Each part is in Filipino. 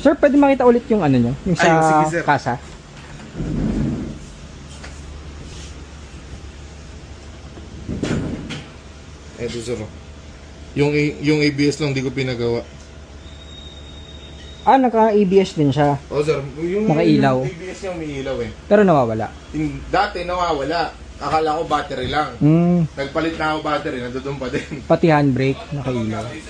Sir, pwede makita ulit yung ano nyo? Yung sa sige, sir. kasa? Eto sir. Yung ABS lang di ko pinagawa. Naka-ABS din siya. Sir, yung Nakailaw. yung ABS niya umiilaw eh. Pero nawawala. Dati nawawala. Akala ko battery lang. Nagpalit na ako battery, nandoon pa din. Pati handbrake, nakailaw. Hindi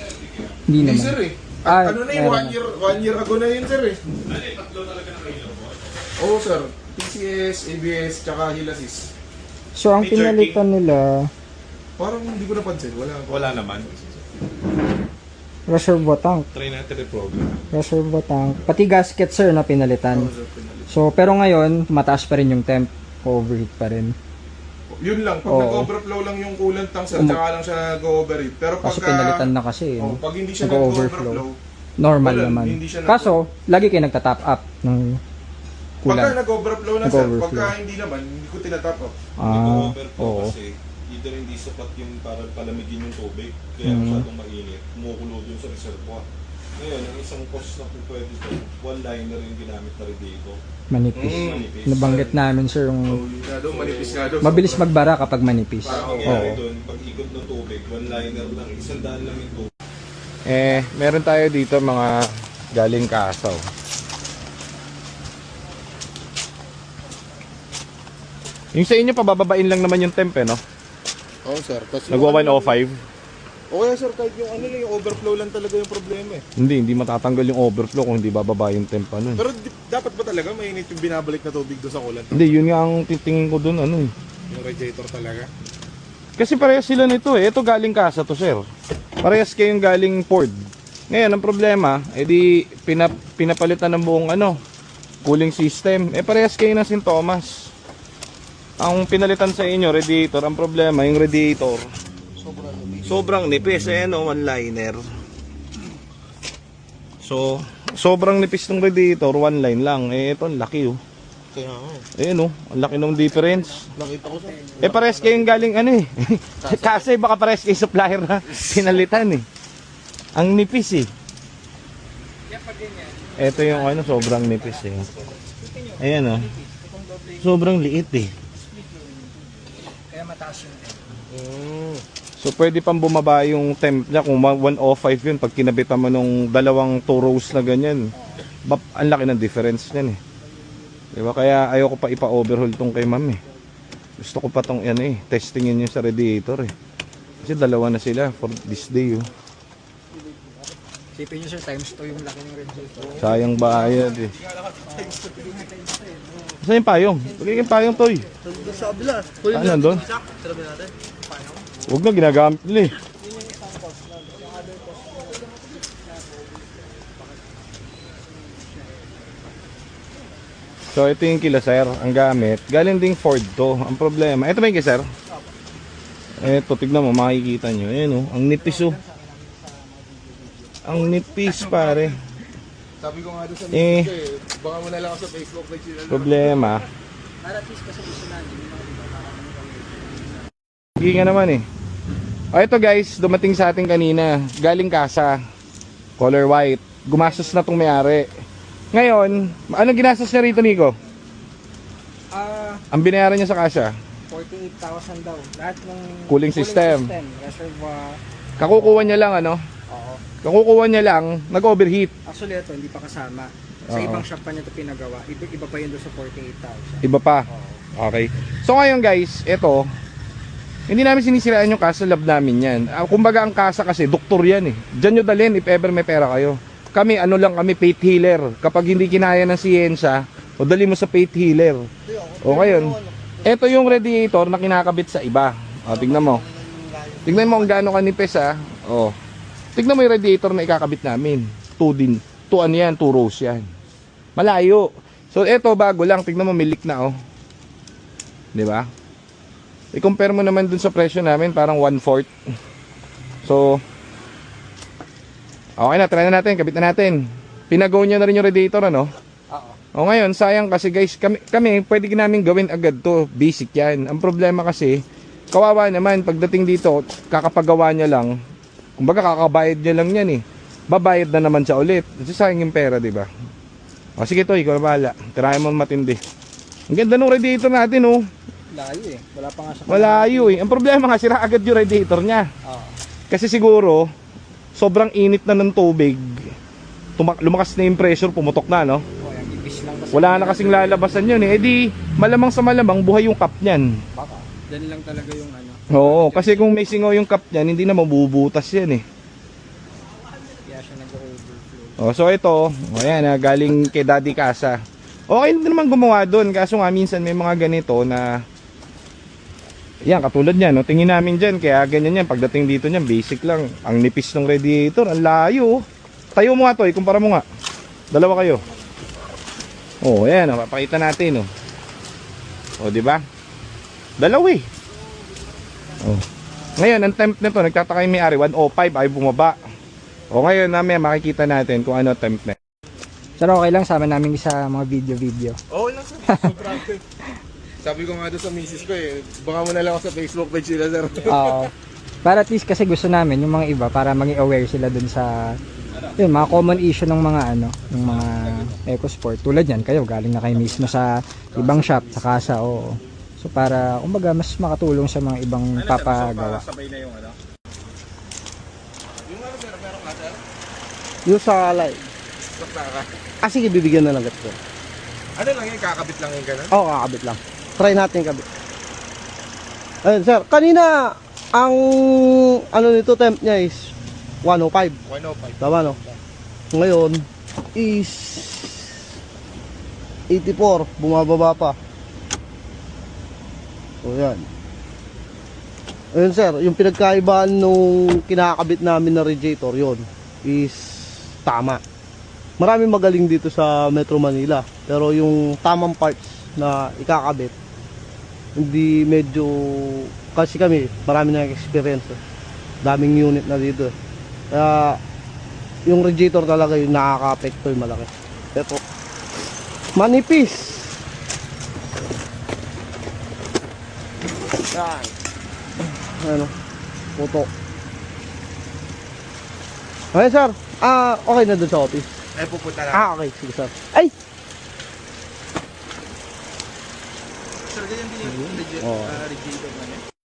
Hindi naman. sir eh. Ano na yun, one year ago na yun sir eh. Tatlo talaga nakailaw. Oo sir. PCS, ABS, tsaka Hilasis. So, ang pinalitan nila, Parang hindi ko napansin. Wala naman. reservoir tank. Try natin reprogram. Reservoir tank. Pati gasket, sir, na pinalitan. Oo sir, pinalit. So, pero ngayon, mataas pa rin yung temp. Overheat pa rin. Yun lang, pag Oo. nag-overflow lang yung coolant tank sir, tsaka lang siya nag-overheat. Pero Kasi pagka... pinalitan na kasi. No? pag hindi siya Nag-overflow. nag-overflow, Normal wala, naman. hindi siya Kaso, lagi kayo nagtatap up ng pagka kulang. nag-overflow na sir, Nag-overflow. pagka hindi naman, hindi ko tinatap up. Nag-overflow oo. kasi either hindi sapat yung para palamigin yung tubig, kaya masyadong mainit, kumukulo dun sa reservoir. Ngayon, ang isang cause na kung pwede doon, one liner yung ginamit na radiator. Manipis. Manipis. Nabanggit namin, sir, yung Yun nga daw, manipis nga daw. mabilis magbara kapag manipis. Parang mangyari doon, pag ikot ng tubig, one liner lang, isang daan lang yung tubig. Meron tayo dito mga galing kasaw. Yung sa inyo, pabababain lang naman yung temp no? Oo sir. Kasi Nagwa 105. O kaya sir, kahit yung ano lang, yung overflow lang talaga yung problema eh. Hindi matatanggal yung overflow kung hindi bababa yung temp Pero dapat ba talaga mainit yung binabalik na tubig doon sa coolant? Hindi, yun nga ang titingin ko dun Yung radiator talaga? Kasi parehas sila nito Ito galing kasa to, sir. Parehas kayong galing Ford. Ngayon, ang problema, pinapalitan ng buong cooling system. Parehas kayo ng St. Thomas. Ang pinalitan sa inyo, radiator. Ang problema, yung radiator, sobrang nipis. One liner. So, sobrang nipis ng radiator, one line lang. Ito, ang laki Kaya nga ang laki ng difference. nakita ko sir. Parehas kayong galing Kasi baka parehas kayo supplier na pinalitan Ang nipis Ito yung sobrang nipis Ayan sobrang liit Kaya mataas yung temp. So pwede pang bumaba yung temp niya kung 105 yun pag kinabitan mo nung dalawang 2 rows na ganyan. Ang laki ng difference niyan Diba? Kaya ayoko pa ipa-overhaul tong kay ma'am Gusto ko pa tong testingin yun sa radiator Kasi dalawa na sila for this day Sipin nyo, sir, times 2 yung laki ng radiator. Sayang bayad Saan yung payong? Pagiging payong toy. Sa abla. Saan nandun? Huwag na ginagamit nila So ito yung kila sir, ang gamit. Galing ding Ford to. Ang problema, ito ba yung kay sir? Ito, tignan mo, makikita nyo. Ayan ang nipis Ang nipis pare. Sabi ko nga doon sa video baka mo na lang ako sa Facebook page yun. Problema. Hindi nga naman ito guys, dumating sa atin kanina. Galing kasa. Color white. Gumastos na tong may-ari. Ngayon, anong ginastos niya rito, Nico? Ang binayaran niya sa kasa? 48,000 daw. Lahat ng Cooling system. Reservoir. Kakukuha niya lang Oo. Kakukuha niya lang, nag-overheat. Actually, ito, hindi pa kasama. Sa ibang shop pa niya ito pinagawa. Iba pa yun doon sa 48,000. Iba pa. Okay. So ngayon guys, ito, hindi namin sinisiraan yung kasa, lab namin yan. Kumbaga ang kasa kasi, doktor yan Diyan nyo dalhin if ever may pera kayo. Kami, lang kami, faith healer. Kapag hindi kinaya ng siyensya, o dali mo sa faith healer. O ngayon, ito yung radiator na kinakabit sa iba. O, tignan mo. Tignan mo kung gaano kanipis O, tignan mo yung radiator na ikakabit namin. 2 din. 2 rows yan. Malayo. So, ito bago lang. Tignan mo, may leak na Diba? I-compare mo naman dun sa presyo namin, parang 1/4. So, okay na, try na natin, kabit na natin. Pinago niya na rin yung radiator, O ngayon, sayang kasi guys, kami pwede namin gawin agad to, basic yan. Ang problema kasi, kawawa naman, pagdating dito, kakapagawa niya lang, kumbaga kakabayad niya lang yan babayad na naman siya ulit. Kasi sayang yung pera, di ba? O sige to, ikaw na bahala. Tirayan mo matindi. Ang ganda ng radiator natin, oh. Layo eh. Wala pa nga sa Malayo eh. Ang problema nga, sira agad yung radiator niya. Oo. Kasi siguro, sobrang init na ng tubig. Lumakas na yung pressure, pumutok na, no? Oh, yung ipis lang kasi. Wala na kasing lalabasan yun eh. Eh di, malamang sa malamang, buhay yung cup niyan. Baka. Diyan lang talaga yung ano. Oo, kasi kung may singaw yung cup niyan, hindi na mabubutas yan eh. Kaya siya nag-overflow. Oh, so ito, ayan, galing kay Daddy Casa. Okay din naman gumawa doon, kaso nga minsan may mga ganito na yan, katulad niyan, no? Tingin namin diyan, kaya ganyan yan. Pagdating dito niyan, basic lang. Ang nipis ng radiator, ang layo. Tayo mo nga to, kumpara mo nga. Dalawa kayo. Oh, ayan, papakita natin, oh. Oh, di ba? Dalawa eh. Oh. Ngayon, ang temp nito, nagtataka yung may-ari, 105 ay bumaba. O ngayon namin makikita natin kung ano temp na. Sir, okay lang sama namin sa mga video. Okay lang sir. Grabe. Sabi ko nga doon sa misis ko eh, baka mo na lang ako sa Facebook page nila sir. Oo. Para at least kasi gusto namin yung mga iba para maging aware sila dun sa yun, mga common issue ng mga ano, ng mga EcoSport. Tulad yan, kayo galing na kayo mismo sa ibang shop, sa Casa, oo. So para kumbaga mas makatulong sa mga ibang papagawa. Sabay na yung ano. Yung ano sir, meron ka sir? Yung sa alay. Sakta ka. Ah, sige, bibigyan na lang ito. Ano lang yun, kakabit lang yung ganun? Oo, kakabit lang. Try natin kabit. Ayun, sir. Kanina, ang ano nito, temp niya is 105. 105. Tama, no? Ngayon, is 84. Bumababa pa. So, yan. Ayun, sir. Yung pinagkaibaan nung kinakabit namin na radiator, yon is tama. Maraming magaling dito sa Metro Manila. Pero yung tamang parts na ikakabit, hindi medyo, kasi kami marami na experience, daming unit na dito, kaya yung radiator talaga yung nakaka-apekto yung malaki. Ito manipis yan, ano, puto. Okay sir, okay na dun sa office. Eh, pupunta lang. Okay, sige sir. Ay! Sir, ganyan din yung legit, Oo. radiator na